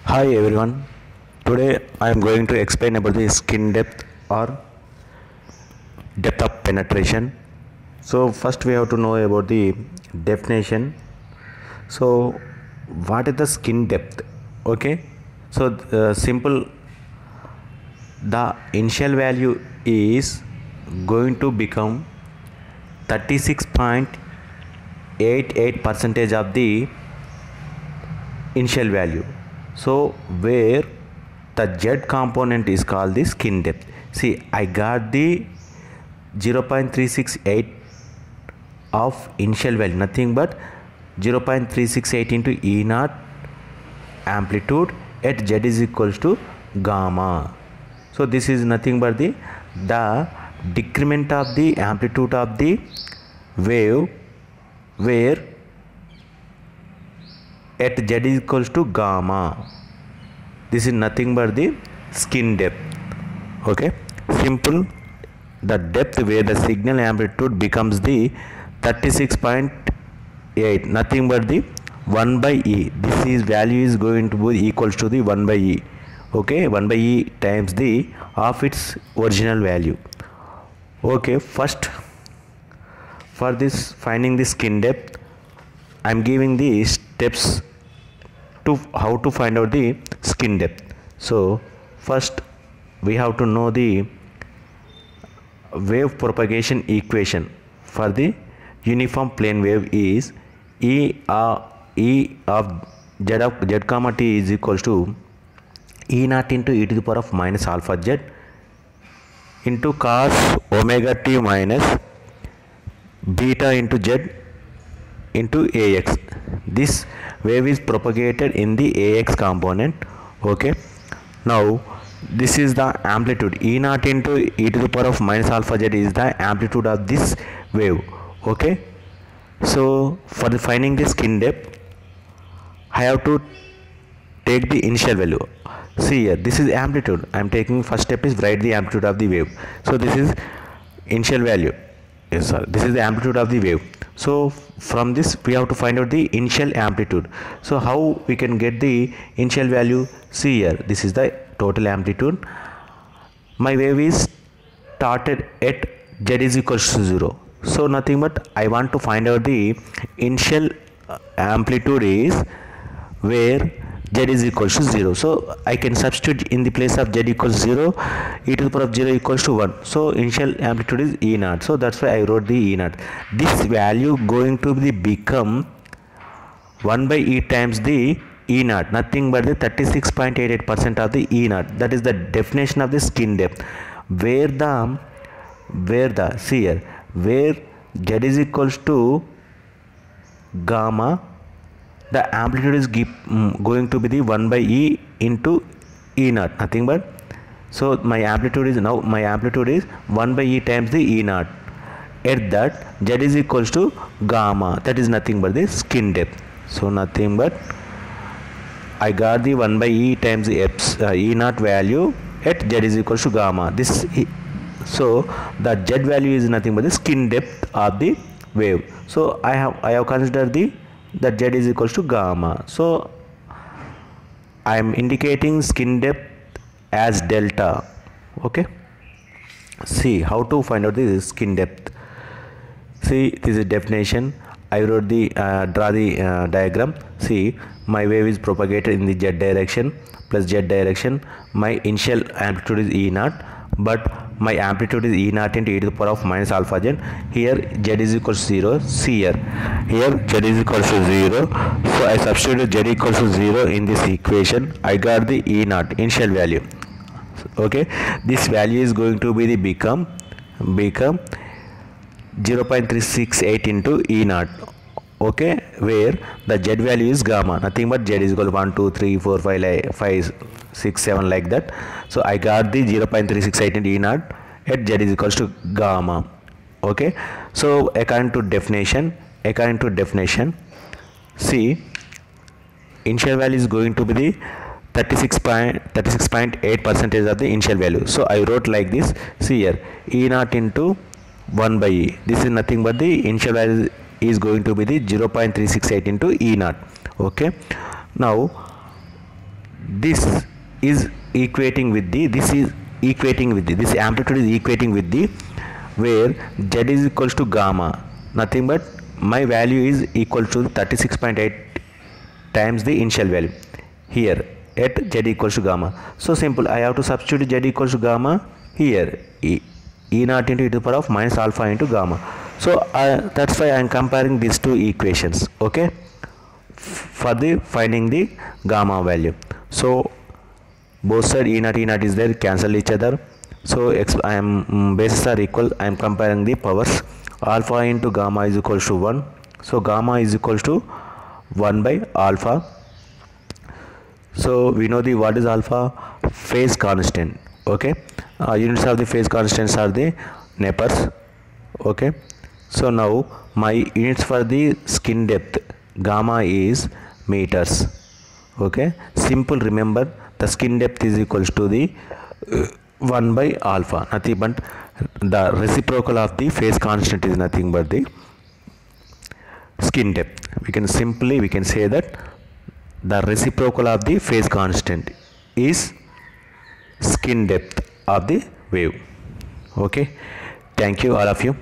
Hi everyone. Today I am going to explain about the skin depth or depth of penetration. So first we have to know about the definition. So what is the skin depth? Okay. So simple, the initial value is going to become 36.88 percentage of the initial value. So where the z component is called the skin depth. See, I got the 0.368 of initial value, nothing but 0.368 into E naught amplitude at z is equals to gamma. So this is nothing but the decrement of the amplitude of the wave where at z is equals to gamma. This is nothing but the skin depth. Okay, simple, the depth where the signal amplitude becomes the 36.8, nothing but the 1 by E. This is value is going to be equals to the 1 by E. Okay, 1 by E times the of its original value. Okay, first for this finding the skin depth, I am giving the steps to how to find out the skin depth. So first we have to know the wave propagation equation for the uniform plane wave is E of z comma t is equals to E naught into e to the power of minus alpha z into cos omega t minus beta into z into ax. This wave is propagated in the ax component. Okay, now this is the amplitude. E naught into e to the power of minus alpha z is the amplitude of this wave. Okay, so for the finding the skin depth, I have to take the initial value. See here, this is amplitude. I am taking first step is write the amplitude of the wave. So this is initial value. Yes, sir. This is the amplitude of the wave. So from this we have to find out the initial amplitude. So how we can get the initial value? See here, this is the total amplitude. My wave is started at z is equals to 0. So nothing but I want to find out the initial amplitude is where z is equals to 0. So I can substitute in the place of z equals 0, e to the power of 0 equals to 1. So initial amplitude is E naught. So that's why I wrote the E naught. This value going to be become 1 by E times the E naught, nothing but the 36.88% of the E naught. That is the definition of the skin depth. Where the see here, where z is equals to gamma, the amplitude is going to be the 1 by E into E naught, nothing but. So my amplitude is 1 by E times the E naught. At that z is equals to gamma, that is nothing but the skin depth. So nothing but I got the 1 by E times the E naught value at z is equals to gamma. So the z value is nothing but the skin depth of the wave. So I have considered that z is equals to gamma. So I am indicating skin depth as delta. Okay, see how to find out the skin depth. See, this is definition. I wrote the draw the diagram. See, my wave is propagated in the z direction plus z direction. My initial amplitude is E naught, but my amplitude is E naught into e to the power of minus alpha z. Here z is equals to 0. See here z is equals to 0. So I substitute z equals to 0 in this equation. I got the E naught initial value. Okay, this value is going to be the become 0.368 into E naught. Okay, where the z value is gamma, nothing but z is equal to 1 2 3 4 5 6 7 like that. So I got the 0.368 into E naught at z is equals to gamma. Okay, so according to definition, see, initial value is going to be the 36.8 percentage of the initial value. So I wrote like this. See here, E naught into 1 by E. This is nothing but the initial value is going to be the 0.368 into E naught. Okay, now this is equating with the this amplitude is equating with the where z is equals to gamma, nothing but my value is equal to 36.8 times the initial value here at z equals to gamma. So simple, I have to substitute z equals to gamma here, e naught into e to the power of minus alpha into gamma. So that's why I am comparing these two equations, okay, for the finding the gamma value. So both side e naught is there, cancel each other. So I am bases are equal, I am comparing the powers. Alpha into gamma is equals to 1, so gamma is equals to 1 by alpha. So we know the what is alpha, phase constant, okay. Units of the phase constants are the Nepers, okay. So now my units for the skin depth gamma is meters, okay. Simple, remember the skin depth is equals to the 1 by alpha, nothing but the reciprocal of the phase constant is nothing but the skin depth. We can say that the reciprocal of the phase constant is skin depth of the wave, okay. Thank you all of you.